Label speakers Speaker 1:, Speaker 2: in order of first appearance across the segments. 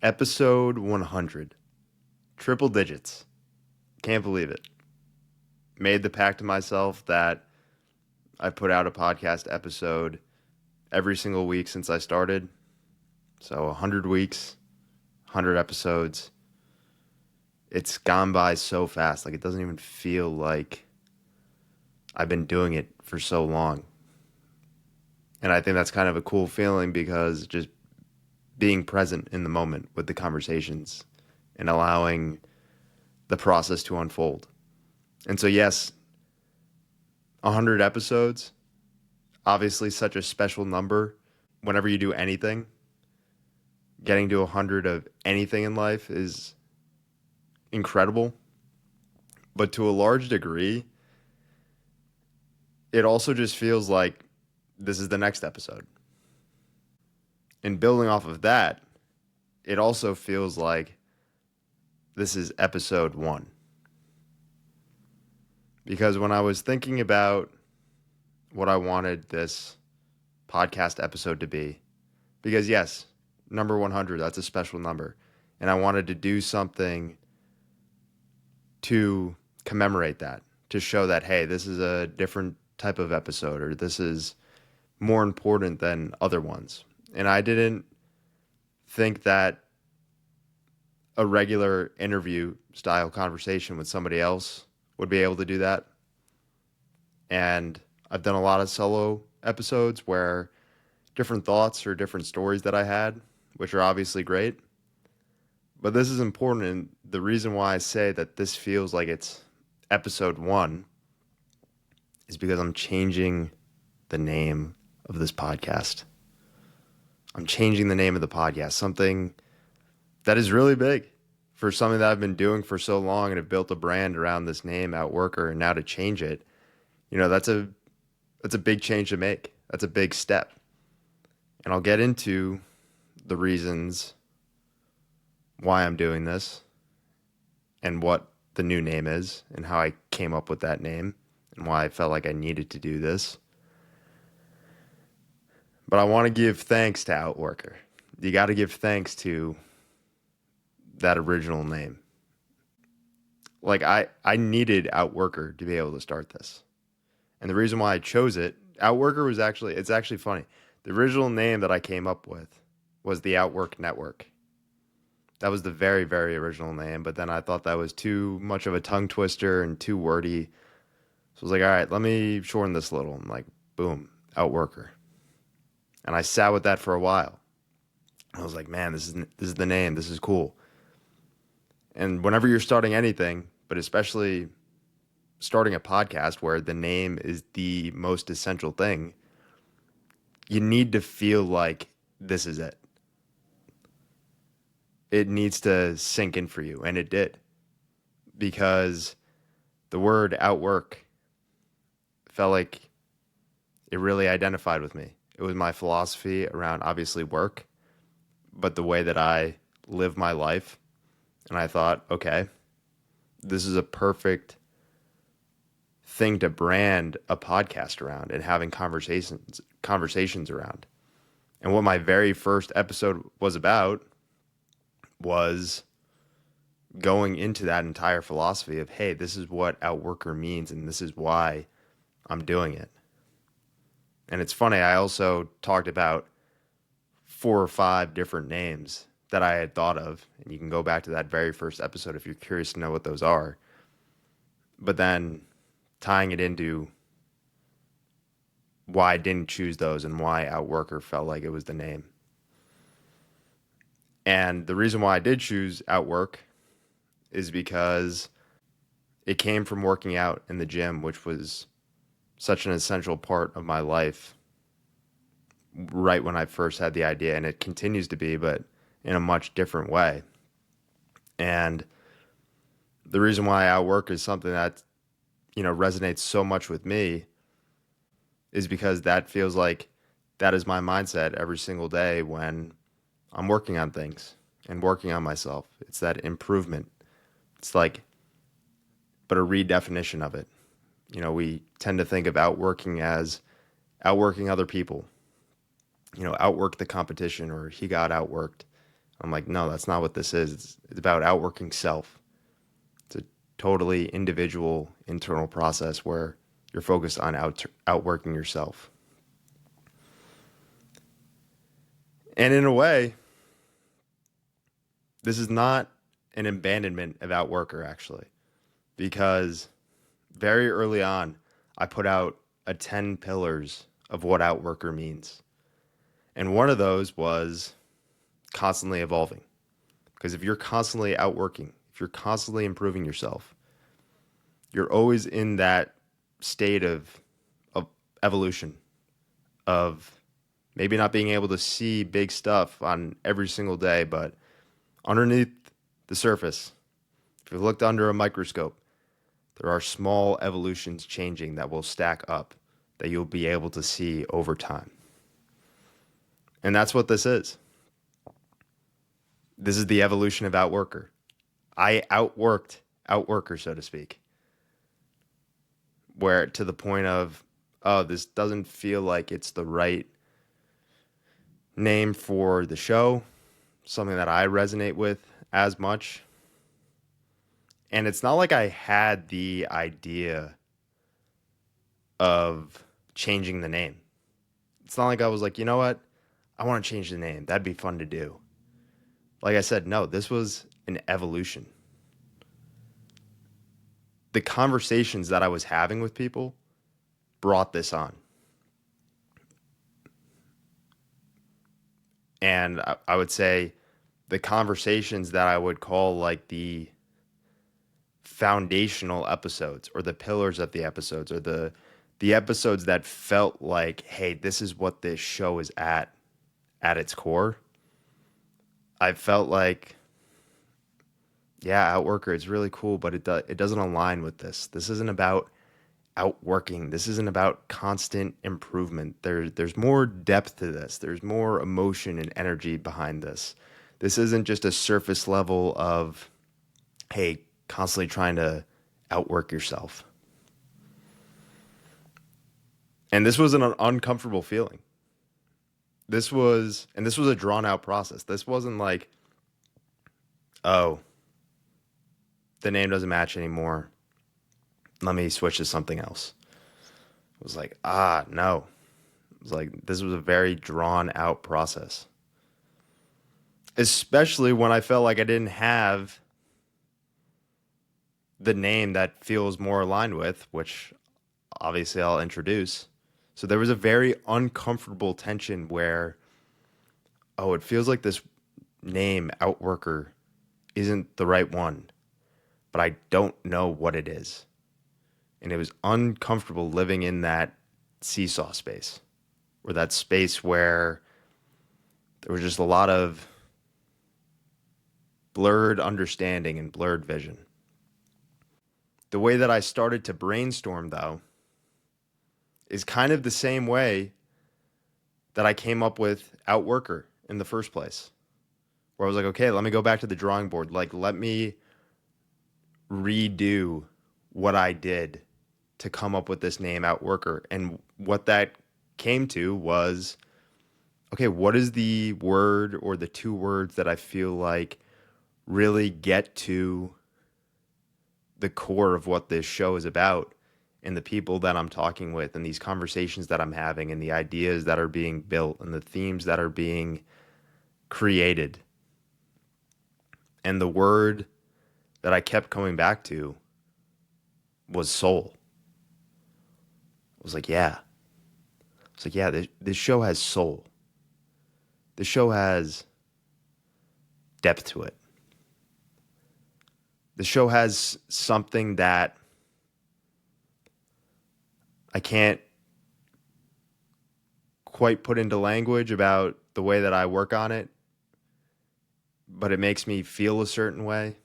Speaker 1: Episode 100. Triple digits. Can't believe it. Made the pact to myself that I put out a podcast episode every single week since I started. So 100 weeks, 100 episodes. It's gone by so fast. Like, it doesn't even feel like I've been doing it for so long. And I think that's kind of a cool feeling because just being present in the moment with the conversations and allowing the process to unfold. And so, yes, 100 episodes, obviously such a special number. Whenever you do anything, getting to 100 of anything in life is incredible. But to a large degree, it also just feels like this is the next episode. And building off of that, it also feels like this is episode 1. Because when I was thinking about what I wanted this podcast episode to be, because yes, number 100, that's a special number. And I wanted to do something to commemorate that, to show that, hey, this is a different type of episode, or this is more important than other ones. And I didn't think that a regular interview style conversation with somebody else would be able to do that. And I've done a lot of solo episodes where different thoughts or different stories that I had, which are obviously great. But this is important, and the reason why I say that this feels like it's episode 1 is because I'm changing the name of this podcast. I'm changing the name of the podcast, something that is really big for something that I've been doing for so long and have built a brand around this name, Outworker, and now to change it, that's a big change to make. That's a big step. And I'll get into the reasons why I'm doing this and what the new name is and how I came up with that name and why I felt like I needed to do this. But I want to give thanks to Outworker. You got to give thanks to that original name. Like, I needed Outworker to be able to start this. And the reason why I chose it, Outworker was it's actually funny. The original name that I came up with was the Outwork Network. That was the very, very original name, but then I thought that was too much of a tongue twister and too wordy. So I was like, all right, let me shorten this a little. I'm like, boom, Outworker. And I sat with that for a while. I was like, man, this is the name. This is cool. And whenever you're starting anything, but especially starting a podcast where the name is the most essential thing, you need to feel like this is it. It needs to sink in for you, and it did. Because the word outwork felt like it really identified with me. It was my philosophy around, obviously, work, but the way that I live my life. And I thought, okay, this is a perfect thing to brand a podcast around and having conversations around. And what my very first episode was about was going into that entire philosophy of, hey, this is what Outworker means and this is why I'm doing it. And it's funny, I also talked about 4 or 5 different names that I had thought of, and you can go back to that very first episode if you're curious to know what those are. But then tying it into why I didn't choose those and why Outworker felt like it was the name. And the reason why I did choose Outwork is because it came from working out in the gym, which was such an essential part of my life right when I first had the idea, and it continues to be, but in a much different way. And the reason why Outwork is something that, resonates so much with me is because that feels like that is my mindset every single day when I'm working on things and working on myself. It's that improvement. It's like, but a redefinition of it. We tend to think of outworking as outworking other people, outwork the competition, or he got outworked. I'm like, no, that's not what this is. It's about outworking self. It's a totally individual internal process where you're focused on outworking yourself. And in a way, this is not an abandonment of Outworker, actually, because very early on, I put out a 10 pillars of what Outworker means. And one of those was constantly evolving. Because if you're constantly outworking, if you're constantly improving yourself, you're always in that state of evolution, of maybe not being able to see big stuff on every single day, but underneath the surface, if you looked under a microscope, there are small evolutions changing that will stack up that you'll be able to see over time. And that's what this is. This is the evolution of Outworker. I outworked Outworker, so to speak, where to the point of, oh, this doesn't feel like it's the right name for the show, something that I resonate with as much. And it's not like I had the idea of changing the name. It's not like I was like, you know what? I want to change the name. That'd be fun to do. Like I said, no, this was an evolution. The conversations that I was having with people brought this on. And I would say the conversations that I would call like the foundational episodes or the pillars of the episodes or the episodes that felt like, hey, this is what this show is at its core. I felt like, yeah, Outworker is really cool, but it doesn't align with this. This isn't about outworking. This isn't about constant improvement. There's more depth to this. There's more emotion and energy behind this. This isn't just a surface level of, hey, constantly trying to outwork yourself. And this was an uncomfortable feeling. This was a drawn out process. This wasn't like, oh, the name doesn't match anymore. Let me switch to something else. It was like, no. It was like, this was a very drawn out process. Especially when I felt like I didn't have the name that feels more aligned with, which obviously I'll introduce. So there was a very uncomfortable tension where, oh, it feels like this name, Outworker, isn't the right one, but I don't know what it is. And it was uncomfortable living in that seesaw space, or that space where there was just a lot of blurred understanding and blurred vision. The way that I started to brainstorm, though, is kind of the same way that I came up with Outworker in the first place. Where I was like, okay, let me go back to the drawing board. Like, let me redo what I did to come up with this name Outworker. And what that came to was, okay, what is the word or the two words that I feel like really get to the core of what this show is about, and the people that I'm talking with, and these conversations that I'm having, and the ideas that are being built, and the themes that are being created. And the word that I kept coming back to was soul. I was like, yeah. It's like, yeah, this show has soul. This show has depth to it. The show has something that I can't quite put into language about the way that I work on it, but it makes me feel a certain way.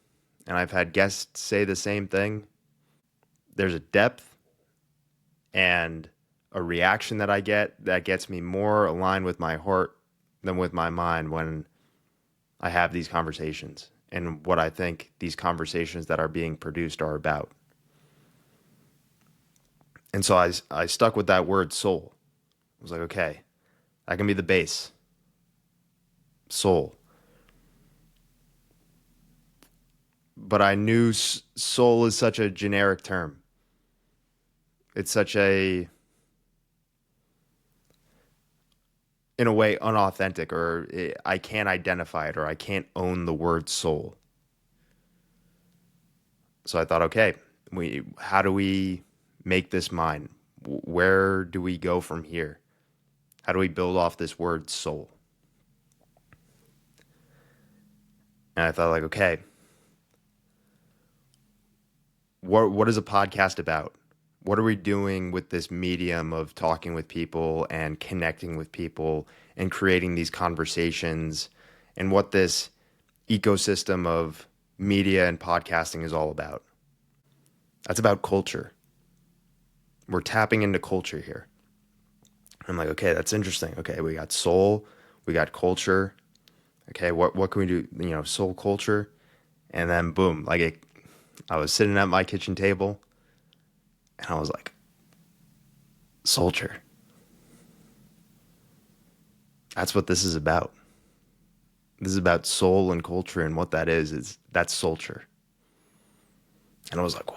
Speaker 1: And I've had guests say the same thing. There's a depth and a reaction that I get that gets me more aligned with my heart than with my mind when I have these conversations and what I think these conversations that are being produced are about. And so I stuck with that word soul. I was like, okay, that can be the base. Soul. but I knew soul is such a generic term. It's such a, in a way, unauthentic, or I can't identify it, or I can't own the word soul. So I thought, okay, how do we make this mine? Where do we go from here? How do we build off this word soul? And I thought, like, okay, what is a podcast about? What are we doing with this medium of talking with people and connecting with people and creating these conversations, and what this ecosystem of media and podcasting is all about? That's about culture. We're tapping into culture here. I'm like, okay, that's interesting. Okay, we got soul, we got culture. Okay, what can we do? Soul, culture, and then boom, I was sitting at my kitchen table, and I was like, Soulture. That's what this is about. This is about soul and culture, and what that is that's Soulture. And I was like,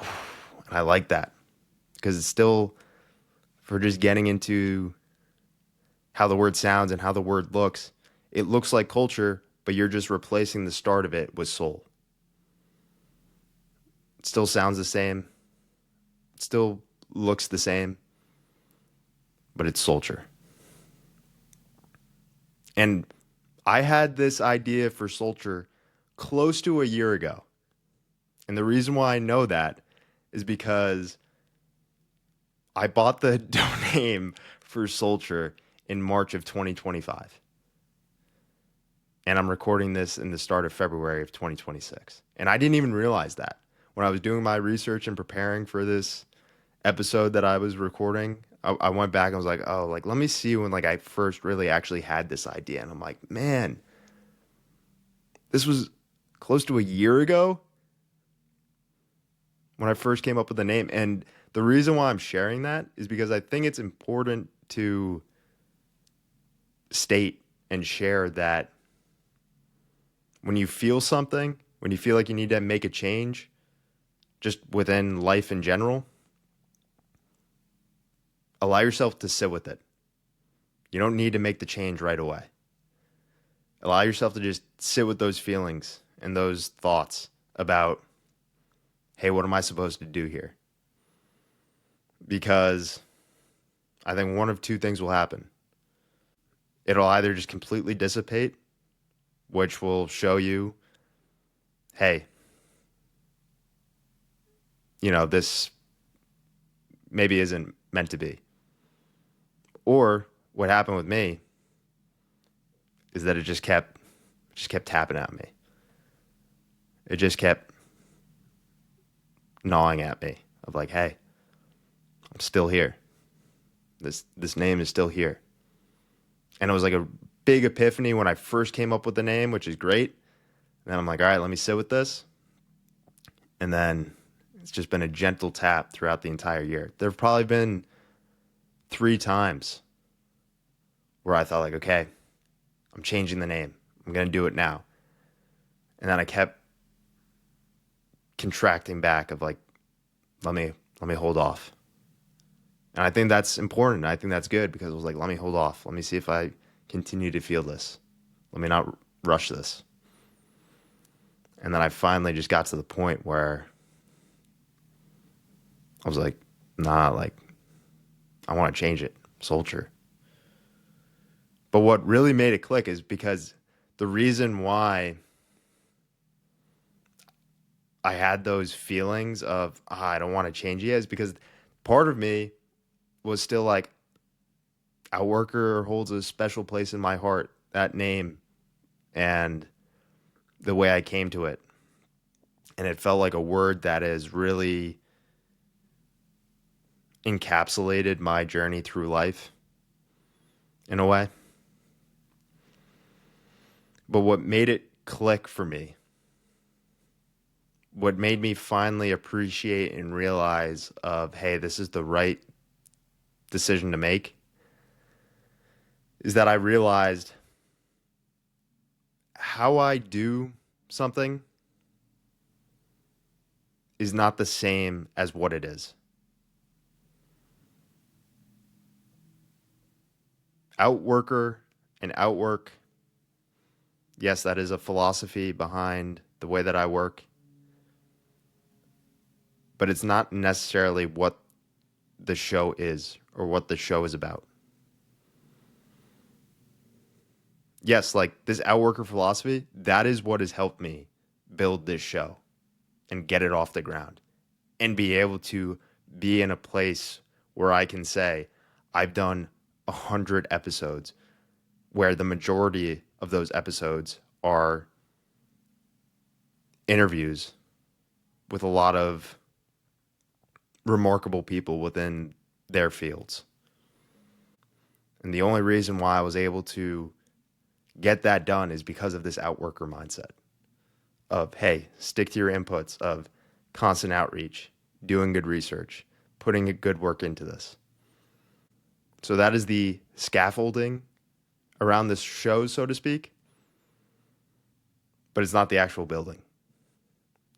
Speaker 1: and I like that because it's still, for just getting into how the word sounds and how the word looks, it looks like culture, but you're just replacing the start of it with soul. It still sounds the same. It still looks the same, but it's Soulture. And I had this idea for Soulture close to a year ago. And the reason why I know that is because I bought the domain for Soulture in March of 2025. And I'm recording this in the start of February of 2026. And I didn't even realize that. When I was doing my research and preparing for this episode that I was recording, I went back and was like, oh, like, let me see when I first really actually had this idea. And I'm like, man, this was close to a year ago when I first came up with the name. And the reason why I'm sharing that is because I think it's important to state and share that when you feel something, when you feel like you need to make a change, just within life in general, allow yourself to sit with it. You don't need to make the change right away. Allow yourself to just sit with those feelings and those thoughts about, hey, what am I supposed to do here? Because I think one of two things will happen. It'll either just completely dissipate, which will show you, hey, this maybe isn't meant to be. Or what happened with me is that it just kept tapping at me. It just kept gnawing at me of like, hey, I'm still here. This name is still here. And it was like a big epiphany when I first came up with the name, which is great. And then I'm like, all right, let me sit with this. And then it's just been a gentle tap throughout the entire year. There have probably been 3 times where I thought like, okay, I'm changing the name. I'm going to do it now. And then I kept contracting back of like, let me hold off. And I think that's important. I think that's good because it was like, let me hold off. Let me see if I continue to feel this. Let me not rush this. And then I finally just got to the point where I was like, nah, like, I want to change it. Soulture. But what really made it click is because the reason why I had those feelings of, I don't want to change it is because part of me was still like, Outworker holds a special place in my heart, that name and the way I came to it. And it felt like a word that has really encapsulated my journey through life in a way. But what made it click for me, what made me finally appreciate and realize of, hey, this is the right decision to make, is that I realized how I do something is not the same as what it is. Outworker and outwork, yes, that is a philosophy behind the way that I work, but it's not necessarily what the show is or what the show is about. Yes, like this outworker philosophy, that is what has helped me build this show and get it off the ground and be able to be in a place where I can say, I've done 100 episodes where the majority of those episodes are interviews with a lot of remarkable people within their fields. And the only reason why I was able to get that done is because of this outworker mindset of, hey, stick to your inputs, of constant outreach, doing good research, putting a good work into this. So that is the scaffolding around this show, so to speak. But it's not the actual building.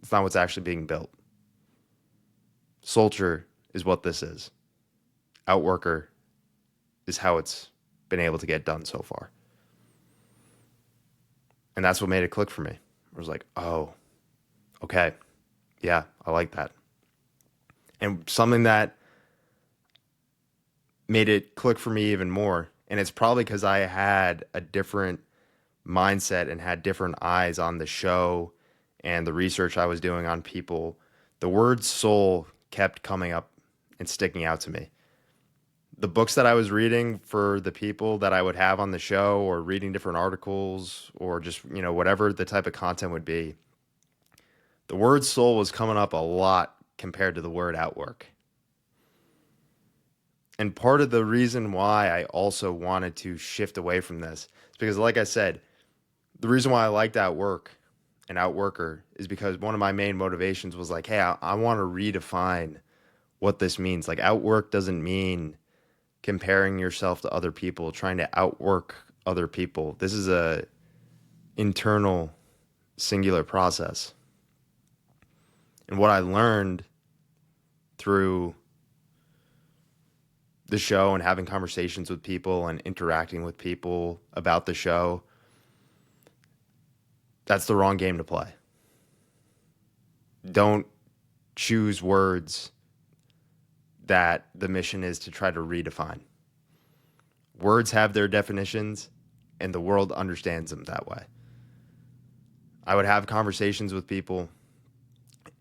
Speaker 1: It's not what's actually being built. Soulture is what this is. Outworker is how it's been able to get done so far. And that's what made it click for me. I was like, oh, okay. Yeah, I like that. And something that made it click for me even more, and it's probably because I had a different mindset and had different eyes on the show and the research I was doing on people, the word soul kept coming up and sticking out to me. The books that I was reading for the people that I would have on the show, or reading different articles, or just, whatever the type of content would be, the word soul was coming up a lot compared to the word outwork. And part of the reason why I also wanted to shift away from this is because, like I said, the reason why I liked Outwork and Outworker is because one of my main motivations was like, hey, I want to redefine what this means. Like, outwork doesn't mean comparing yourself to other people, trying to outwork other people. This is a internal, singular process. And what I learned through the show and having conversations with people and interacting with people about the show, that's the wrong game to play. Don't choose words that the mission is to try to redefine. Words have their definitions, and the world understands them that way. I would have conversations with people,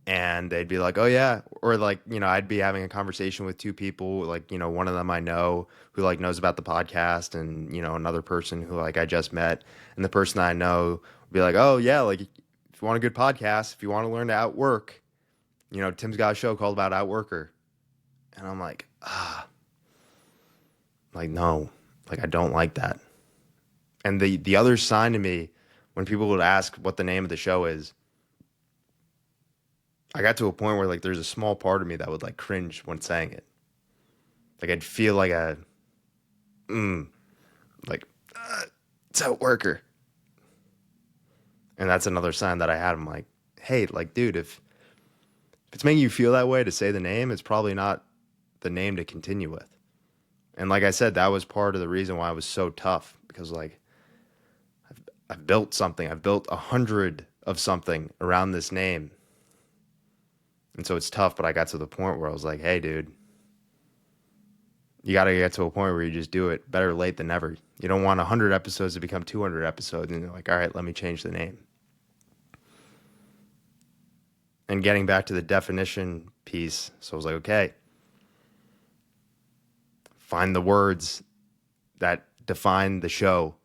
Speaker 1: and they'd be like, oh yeah, or like, I'd be having a conversation with two people, like, one of them I know who like knows about the podcast, and, another person who like I just met, and the person I know would be like, oh yeah, like if you want a good podcast, if you want to learn to outwork, Tim's got a show called about Outworker. And I'm like, like, no, like I don't like that. And the other sign to me, when people would ask what the name of the show is, I got to a point where like there's a small part of me that would like cringe when saying it. Like I'd feel like it's Outworker. And that's another sign that I had. I'm like, hey, like, dude, if it's making you feel that way to say the name, it's probably not the name to continue with. And like I said, that was part of the reason why I was so tough, because like I've built something. I've built 100 of something around this name. And so it's tough, but I got to the point where I was like, hey, dude, you got to get to a point where you just do it. Better late than never. You don't want 100 episodes to become 200 episodes, and you're like, all right, let me change the name. And getting back to the definition piece, so I was like, okay, find the words that define the show,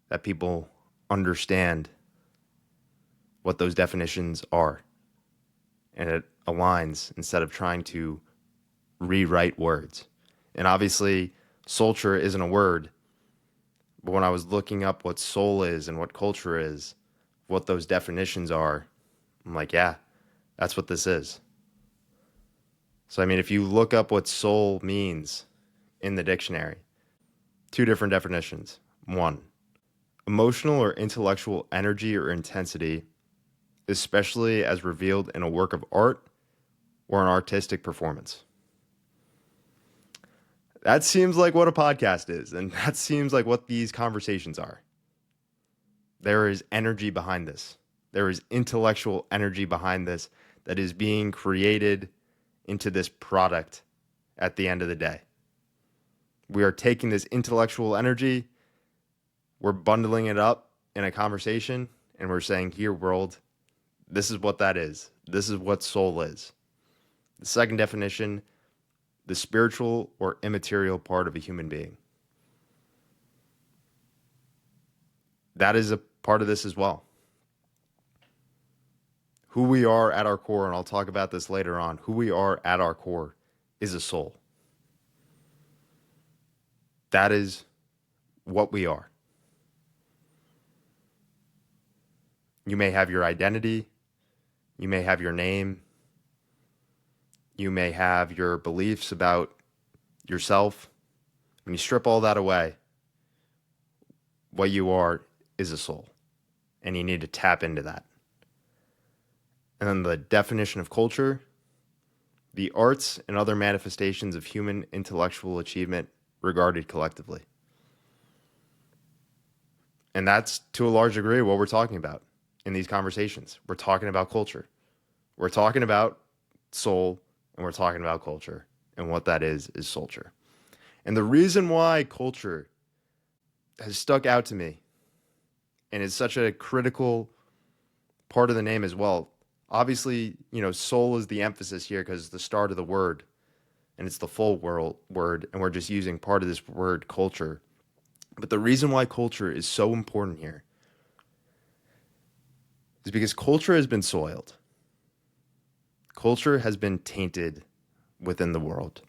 Speaker 1: that people understand what those definitions are. And it aligns instead of trying to rewrite words. And obviously, Soulture isn't a word. But when I was looking up what soul is and what culture is, what those definitions are, I'm like, yeah, that's what this is. So, I mean, if you look up what soul means in the dictionary, two different definitions. One, emotional or intellectual energy or intensity, especially as revealed in a work of art, or an artistic performance. That seems like what a podcast is, and that seems like what these conversations are. There is energy behind this. There is intellectual energy behind this that is being created into this product at the end of the day. We are taking this intellectual energy, we're bundling it up in a conversation, and we're saying, here, world, this is what that is. This is what soul is. The second definition, the spiritual or immaterial part of a human being. That is a part of this as well. Who we are at our core, and I'll talk about this later on, who we are at our core is a soul. That is what we are. You may have your identity, you may have your name, you may have your beliefs about yourself. When you strip all that away, what you are is a soul, and you need to tap into that. And then the definition of culture, the arts and other manifestations of human intellectual achievement regarded collectively. And that's, to a large degree, what we're talking about in these conversations. We're talking about culture. We're talking about soul, and we're talking about culture. And what that is Soulture. And the reason why culture has stuck out to me and is such a critical part of the name as well. Obviously, soul is the emphasis here because it's the start of the word and it's the full word, and we're just using part of this word culture. But the reason why culture is so important here is because culture has been soiled. Culture has been tainted within the world.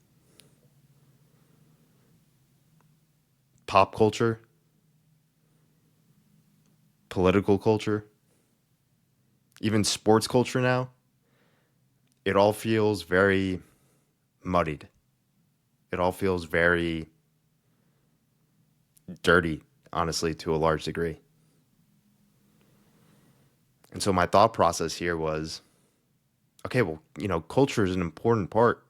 Speaker 1: Pop culture, political culture, even sports culture now, it all feels very muddied. It all feels very dirty, honestly, to a large degree. And so my thought process here was, okay, well, culture is an important part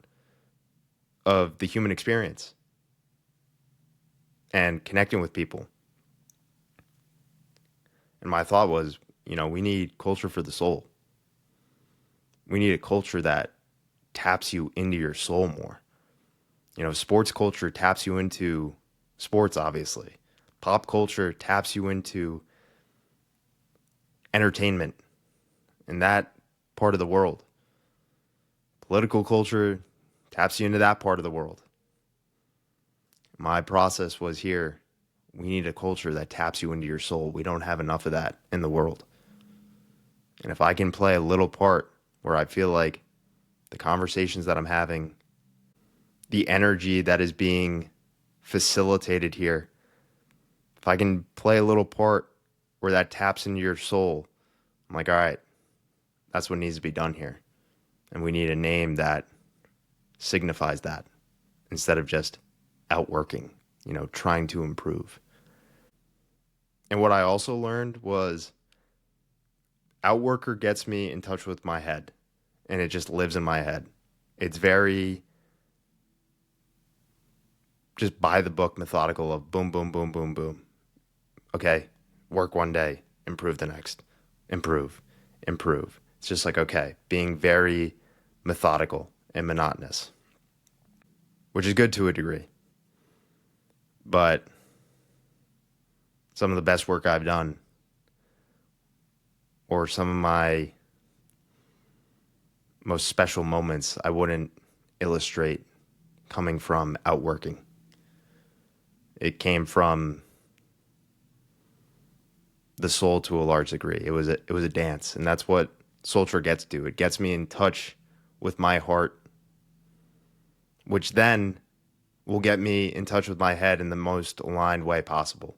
Speaker 1: of the human experience and connecting with people. And my thought was, we need culture for the soul. We need a culture that taps you into your soul more. Sports culture taps you into sports, obviously. Pop culture taps you into entertainment in that part of the world. Political culture taps you into that part of the world. My process was here. We need a culture that taps you into your soul. We don't have enough of that in the world. And if I can play a little part where I feel like the conversations that I'm having, the energy that is being facilitated here, if I can play a little part where that taps into your soul, I'm like, all right, that's what needs to be done here. And we need a name that signifies that instead of just outworking, trying to improve. And what I also learned was Outworker gets me in touch with my head, and it just lives in my head. It's very just by the book methodical of boom, boom, boom, boom, boom. Okay, work one day, improve the next, improve. It's just like, okay, being very methodical and monotonous, which is good to a degree. But some of the best work I've done, or some of my most special moments, I wouldn't illustrate coming from outworking. It came from the soul to a large degree. It was a dance, and that's what Soulture gets to. It gets me in touch with my heart, which then will get me in touch with my head in the most aligned way possible.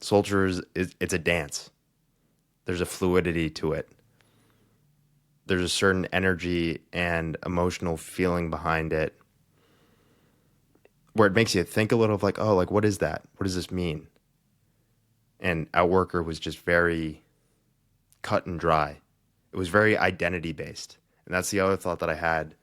Speaker 1: Soulture it's a dance. There's a fluidity to it. There's a certain energy and emotional feeling behind it where it makes you think a little of like, oh, like, what is that? What does this mean? And Outworker was just very cut and dry It was very identity based. And that's the other thought that I had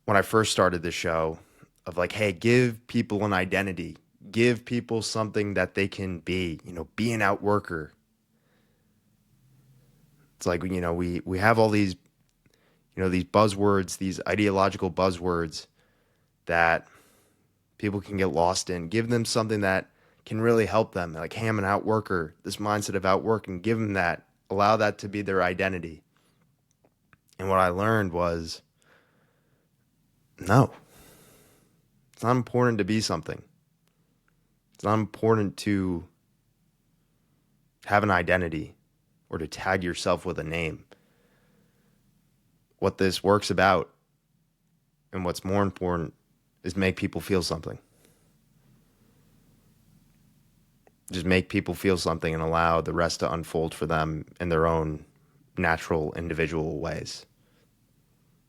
Speaker 1: when I first started the show of like, hey, give people an identity, give people something that they can be, be an outworker. It's like, we have all these, these buzzwords, these ideological buzzwords that people can get lost in. Give them something that can really help them. Like, hey, I'm an outworker, this mindset of outworking, give them that, allow that to be their identity. And what I learned was, no, it's not important to be something. It's not important to have an identity or to tag yourself with a name. What this work's about, and what's more important, is make people feel something. Just make people feel something and allow the rest to unfold for them in their own natural, individual ways.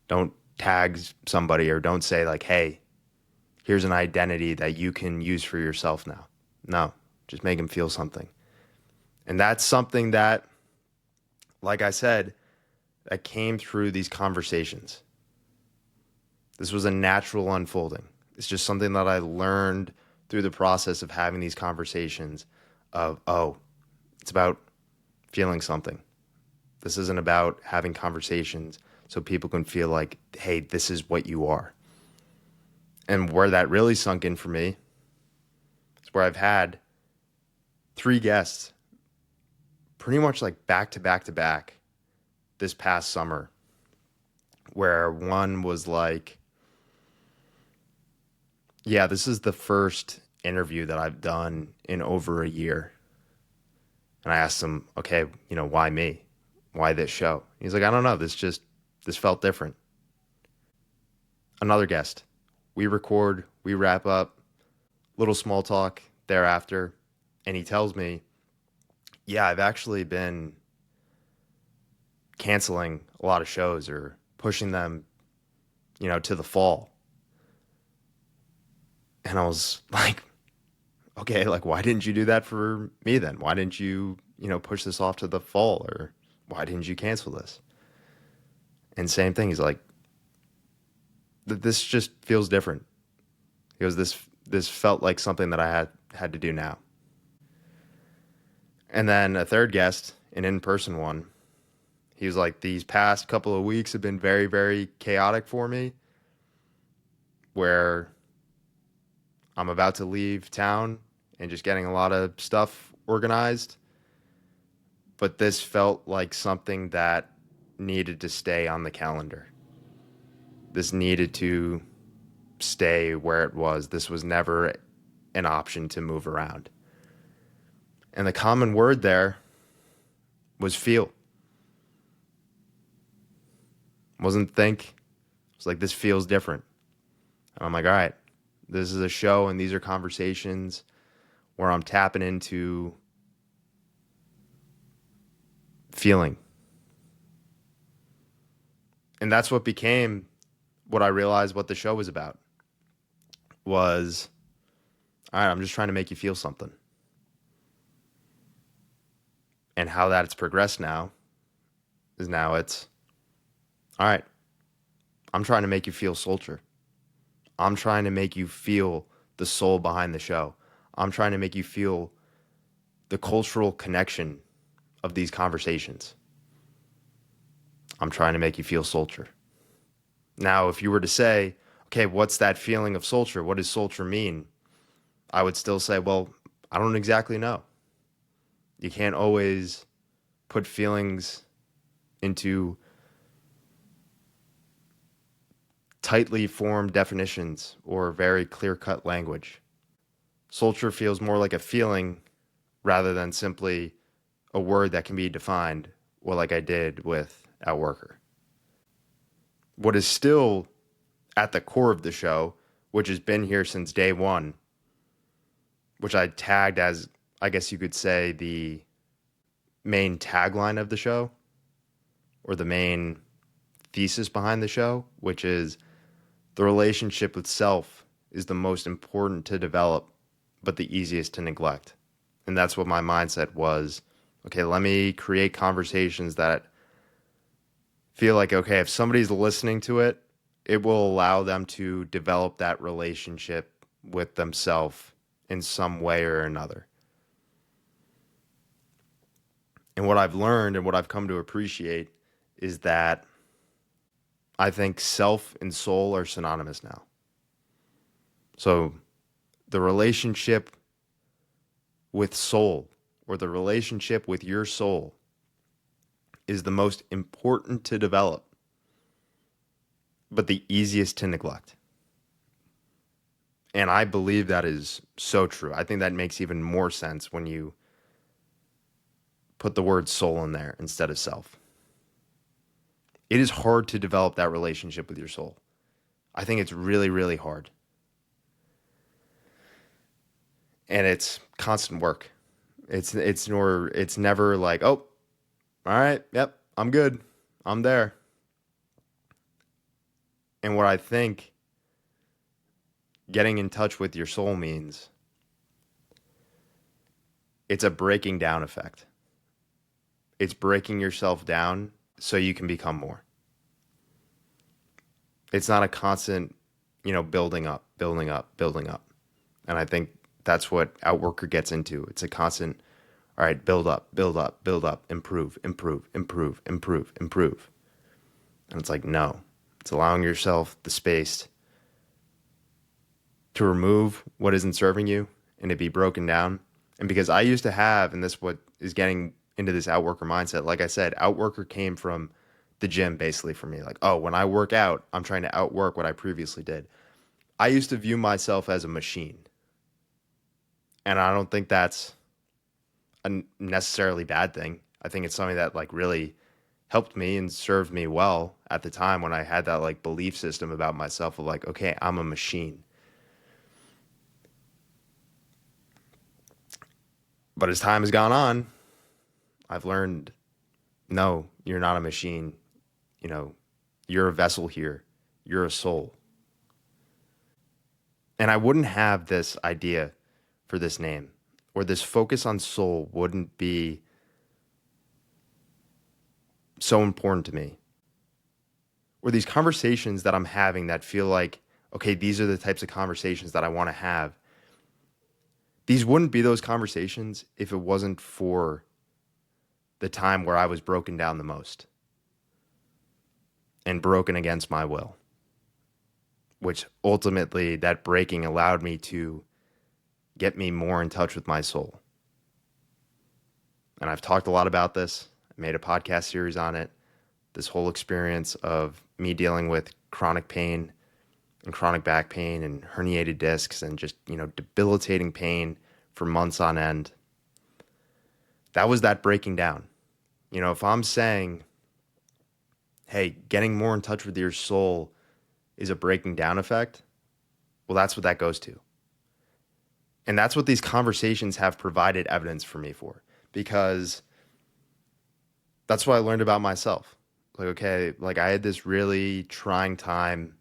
Speaker 1: Don't tag somebody or don't say like, hey, here's an identity that you can use for yourself now. No, just make them feel something. And that's something that, like I said, that came through these conversations. This was a natural unfolding. It's just something that I learned through the process of having these conversations of, oh, it's about feeling something. This isn't about having conversations so people can feel like, hey, this is what you are. And where that really sunk in for me is where I've had 3 guests pretty much like back to back to back this past summer, where one was like, yeah, this is the first interview that I've done in over a year. And I asked him, okay, why me? Why this show? He's like, I don't know. This felt different. Another guest, we record, we wrap up, little small talk thereafter. And he tells me, yeah, I've actually been canceling a lot of shows or pushing them, to the fall. And I was like, okay, like, why didn't you do that for me then? Why didn't you, push this off to the fall, or why didn't you cancel this? And same thing. He's like, this just feels different. He goes, this felt like something that I had to do now. And then a third guest, an in-person one, he was like, these past couple of weeks have been very, very chaotic for me, where I'm about to leave town and just getting a lot of stuff organized. But this felt like something that needed to stay on the calendar. This needed to stay where it was. This was never an option to move around. And the common word there was feel. Wasn't think. It was like, this feels different. And I'm like, all right, this is a show and these are conversations where I'm tapping into feeling. And that's what became what I realized what the show was about. Was, all right, I'm just trying to make you feel something. And how that's progressed now is it's, all right, I'm trying to make you feel Soulture. I'm trying to make you feel the soul behind the show. I'm trying to make you feel the cultural connection of these conversations. I'm trying to make you feel Soulture. Now, if you were to say, okay, what's that feeling of Soulture? What does Soulture mean? I would still say, well, I don't exactly know. You can't always put feelings into tightly formed definitions or very clear-cut language. Soulture feels more like a feeling rather than simply a word that can be defined, or like I did with Outworker. What is still at the core of the show, which has been here since day one, which I tagged as, I guess you could say, the main tagline of the show, or the main thesis behind the show, which is the relationship with self is the most important to develop, but the easiest to neglect. And that's what my mindset was Okay, let me create conversations that feel like, okay, if somebody's listening to it, it will allow them to develop that relationship with themselves in some way or another. And what I've learned and what I've come to appreciate is that I think self and soul are synonymous now. So the relationship with soul, or the relationship with your soul, is the most important to develop, but the easiest to neglect. And I believe that is so true. I think that makes even more sense when you put the word soul in there instead of self. It is hard to develop that relationship with your soul. I think it's really, really hard. And it's constant work. It's never like, oh, all right, yep, I'm good. I'm there. And what I think getting in touch with your soul means, it's a breaking down effect. It's breaking yourself down so you can become more. It's not a constant, building up, building up, building up. And I think that's what Outworker gets into. It's a constant, all right, build up, build up, build up, improve, improve, improve, improve, improve. And it's like, no, it's allowing yourself the space to remove what isn't serving you and to be broken down. And because I used to have, and this what is getting into this Outworker mindset, like I said, Outworker came from the gym basically for me. Like, oh, when I work out, I'm trying to outwork what I previously did. I used to view myself as a machine. And I don't think that's a necessarily bad thing. I think it's something that like really helped me and served me well at the time when I had that like belief system about myself of like, okay, I'm a machine. But as time has gone on, I've learned, no, you're not a machine. You're a vessel here. You're a soul. And I wouldn't have this idea for this name, or this focus on soul wouldn't be so important to me. Or these conversations that I'm having that feel like, okay, these are the types of conversations that I want to have. These wouldn't be those conversations if it wasn't for the time where I was broken down the most and broken against my will, which ultimately that breaking allowed me to get me more in touch with my soul. And I've talked a lot about this. I made a podcast series on it. This whole experience of me dealing with chronic pain and chronic back pain and herniated discs and just, debilitating pain for months on end. That was that breaking down. If I'm saying, hey, getting more in touch with your soul is a breaking down effect, well, that's what that goes to. And that's what these conversations have provided evidence for me for, because that's what I learned about myself. Like, okay, like I had this really trying time,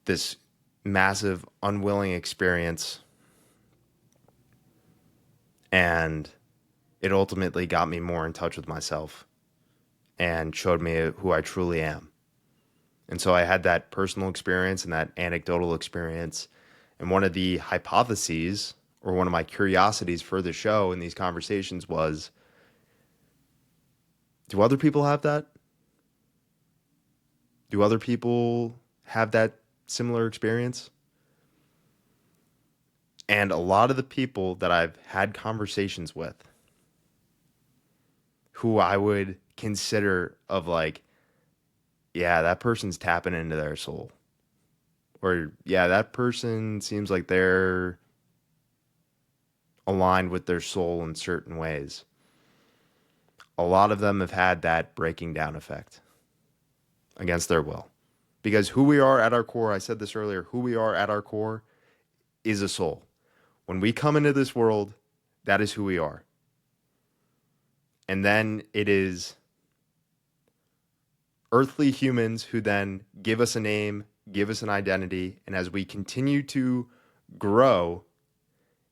Speaker 1: this massive unwilling experience, and it ultimately got me more in touch with myself and showed me who I truly am. And so I had that personal experience and that anecdotal experience. And one of the hypotheses, or one of my curiosities for the show in these conversations was, do other people have that? Do other people have that similar experience? And a lot of the people that I've had conversations with, who I would consider of like, yeah, that person's tapping into their soul. Or, yeah, that person seems like they're aligned with their soul in certain ways. A lot of them have had that breaking down effect against their will. Because who we are at our core, I said this earlier, who we are at our core is a soul. When we come into this world, that is who we are. And then it is earthly humans who then give us a name, give us an identity, and as we continue to grow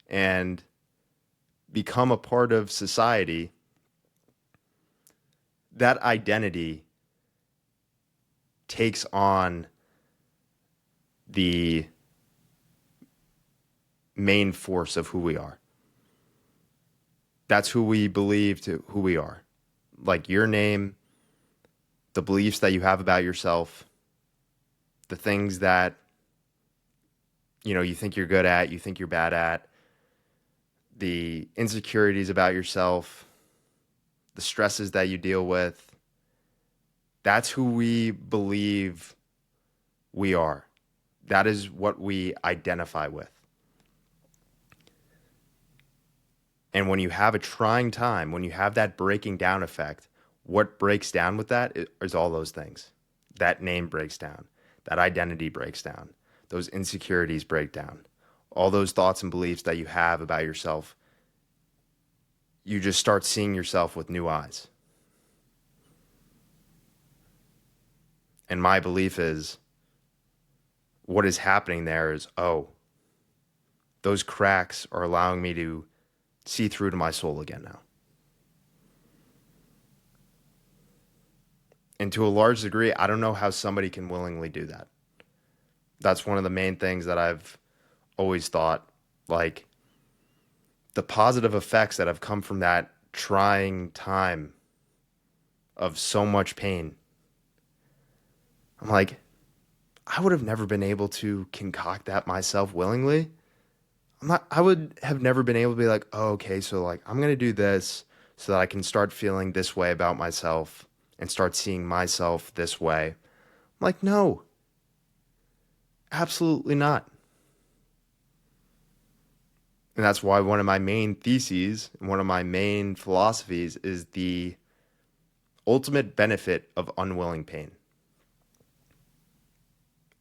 Speaker 1: and become a part of society, that identity takes on the main force of who we are. That's who we believe to who we are. Like your name, the beliefs that you have about yourself, the things that you think you're good at, you think you're bad at, the insecurities about yourself, the stresses that you deal with. That's who we believe we are. That is what we identify with. And when you have a trying time, when you have that breaking down effect, what breaks down with that is all those things. That name breaks down. That identity breaks down. Those insecurities break down. All those thoughts and beliefs that you have about yourself, you just start seeing yourself with new eyes. And my belief is what is happening there is, oh, those cracks are allowing me to see through to my soul again now. And to a large degree, I don't know how somebody can willingly do that. That's one of the main things that I've always thought, like the positive effects that have come from that trying time of so much pain. I'm like, I would have never been able to concoct that myself willingly. I would have never been able to be like, oh, okay, so like I'm going to do this so that I can start feeling this way about myself and start seeing myself this way. I'm like, no, absolutely not. And that's why one of my main theses and one of my main philosophies is the ultimate benefit of unwilling pain.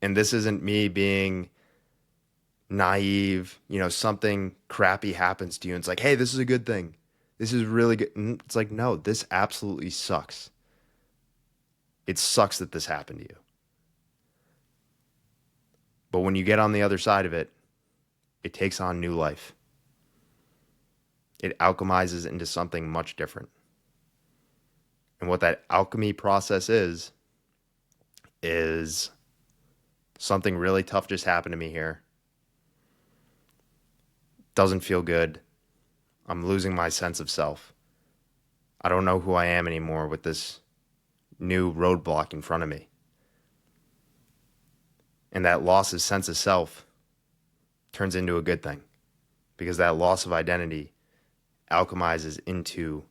Speaker 1: And this isn't me being naive, something crappy happens to you and it's like, hey, this is a good thing. This is really good. And it's like, no, this absolutely sucks. It sucks that this happened to you. But when you get on the other side of it, it takes on new life. It alchemizes into something much different. And what that alchemy process is something really tough just happened to me here. Doesn't feel good. I'm losing my sense of self. I don't know who I am anymore with this new roadblock in front of me. And that loss of sense of self turns into a good thing because that loss of identity alchemizes into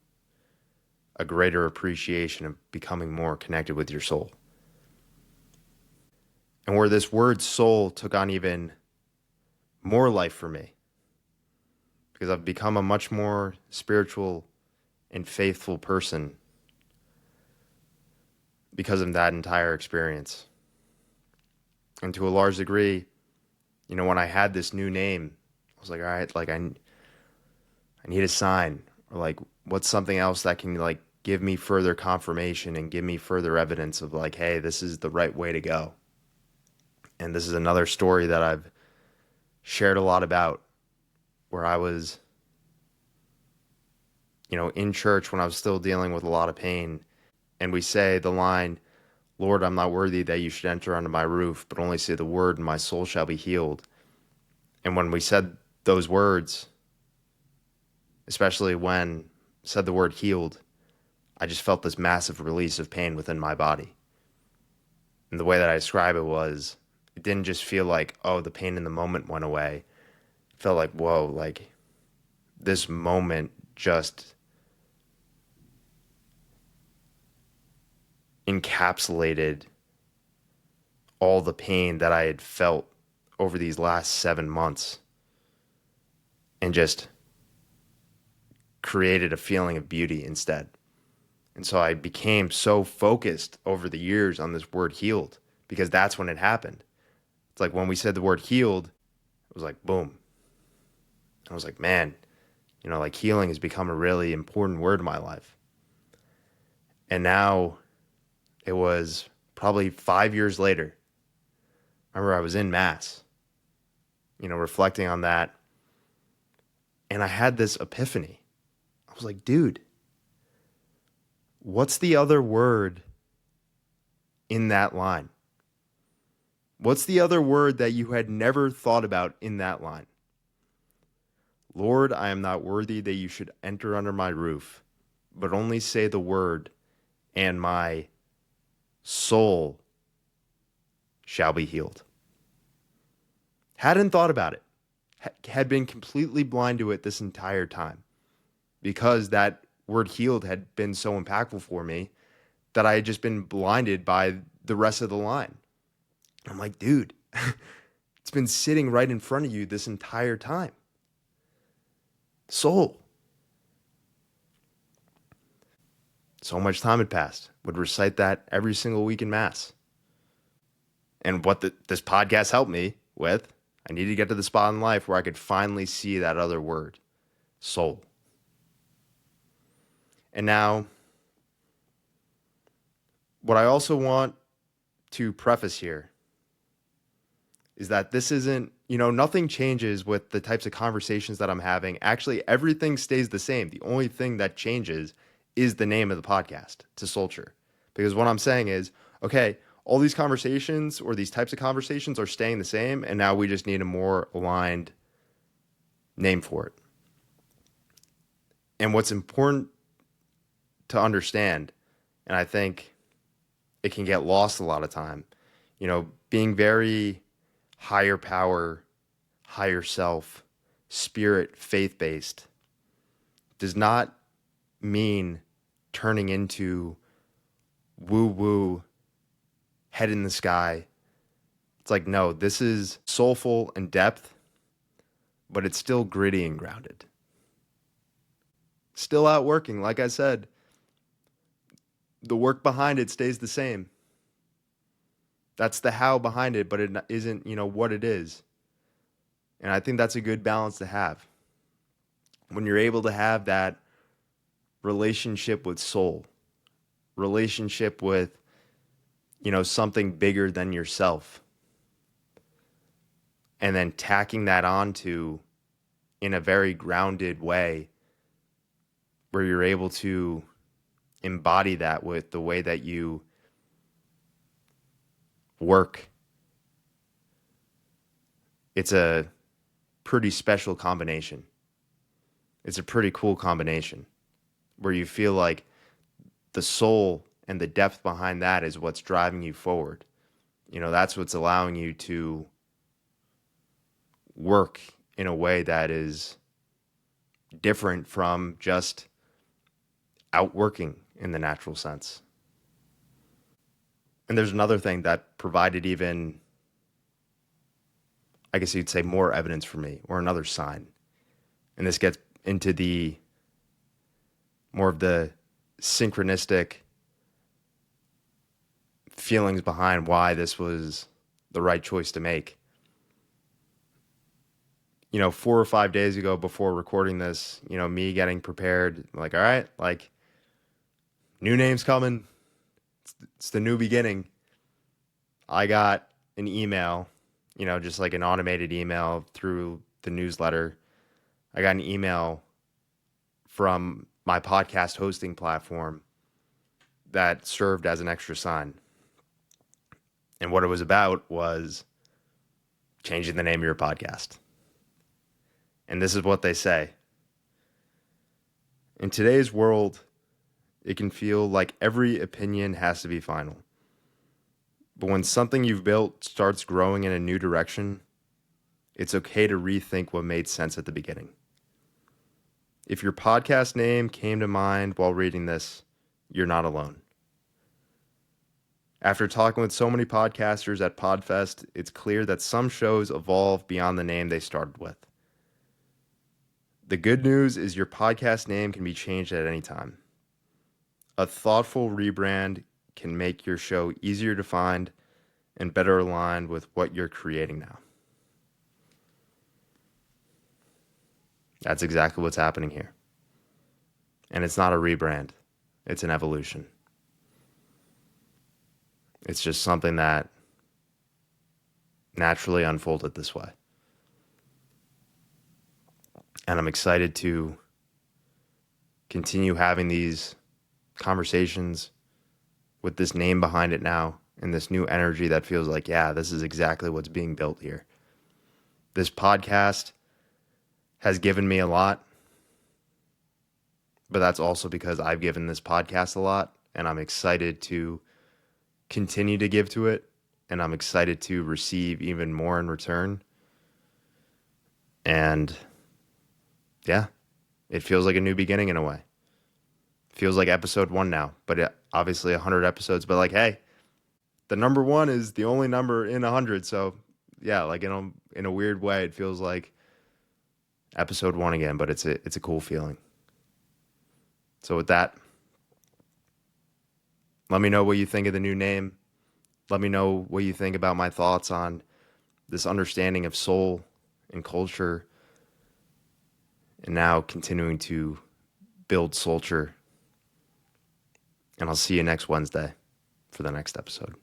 Speaker 1: a greater appreciation of becoming more connected with your soul. And where this word soul took on even more life for me, because I've become a much more spiritual and faithful person because of that entire experience. And to a large degree, when I had this new name, I was like, all right, like I need a sign, or like what's something else that can like give me further confirmation and give me further evidence of like, hey, this is the right way to go. And this is another story that I've shared a lot about, where I was, in church when I was still dealing with a lot of pain. And we say the line, Lord, I'm not worthy that you should enter under my roof, but only say the word and my soul shall be healed. And when we said those words, especially when said the word healed, I just felt this massive release of pain within my body. And the way that I describe it was, it didn't just feel like, oh, the pain in the moment went away. It felt like, whoa, like this moment just encapsulated all the pain that I had felt over these last 7 months and just created a feeling of beauty instead. And so I became so focused over the years on this word healed because that's when it happened. It's like when we said the word healed, it was like, boom. I was like, man, like healing has become a really important word in my life. And now it was probably 5 years later. I remember I was in Mass, reflecting on that. And I had this epiphany. I was like, dude, what's the other word in that line? What's the other word that you had never thought about in that line? Lord, I am not worthy that you should enter under my roof, but only say the word, and my soul shall be healed. Hadn't thought about it. Had been completely blind to it this entire time because that word healed had been so impactful for me that I had just been blinded by the rest of the line. I'm like, dude, it's been sitting right in front of you this entire time. Soul. So much time had passed. Would recite that every single week in Mass. And what this podcast helped me with, I needed to get to the spot in life where I could finally see that other word, soul. And now, what I also want to preface here is that this isn't, nothing changes with the types of conversations that I'm having. Actually, everything stays the same. The only thing that changes is the name of the podcast to Soulture. Because what I'm saying is, okay, all these conversations or these types of conversations are staying the same, and now we just need a more aligned name for it. And what's important to understand, and I think it can get lost a lot of time, being very higher power, higher self, spirit, faith-based does not mean turning into woo-woo, head in the sky. It's like, no, this is soulful and depth, but it's still gritty and grounded. Still outworking, like I said. The work behind it stays the same. That's the how behind it, but it isn't, what it is. And I think that's a good balance to have. When you're able to have that relationship with soul, relationship with, something bigger than yourself, and then tacking that onto in a very grounded way where you're able to embody that with the way that you work. It's a pretty special combination. It's a pretty cool combination where you feel like the soul and the depth behind that is what's driving you forward. That's what's allowing you to work in a way that is different from just outworking in the natural sense. And there's another thing that provided even, I guess you'd say, more evidence for me, or another sign. And this gets into the more of the synchronistic feelings behind why this was the right choice to make. 4 or 5 days ago before recording this, me getting prepared, like, all right, like, new name's coming. It's the new beginning. I got an email, just like an automated email through the newsletter. I got an email from my podcast hosting platform that served as an extra sign. And what it was about was changing the name of your podcast. And this is what they say. In today's world, it can feel like every opinion has to be final. But when something you've built starts growing in a new direction, it's okay to rethink what made sense at the beginning. If your podcast name came to mind while reading this, you're not alone. After talking with so many podcasters at Podfest, it's clear that some shows evolve beyond the name they started with. The good news is your podcast name can be changed at any time. A thoughtful rebrand can make your show easier to find and better aligned with what you're creating now. That's exactly what's happening here. And it's not a rebrand. It's an evolution. It's just something that naturally unfolded this way. And I'm excited to continue having these conversations with this name behind it now and this new energy that feels like, yeah, this is exactly what's being built here. This podcast has given me a lot, but that's also because I've given this podcast a lot, and I'm excited to continue to give to it, and I'm excited to receive even more in return. And yeah, it feels like a new beginning in a way. Feels like episode 1 now, but obviously 100 episodes. But like, hey, the number 1 is the only number in 100. So yeah, like in a weird way, it feels like episode 1 again. But it's a cool feeling. So with that, let me know what you think of the new name. Let me know what you think about my thoughts on this understanding of soul and culture, and now continuing to build Soulture. And I'll see you next Wednesday for the next episode.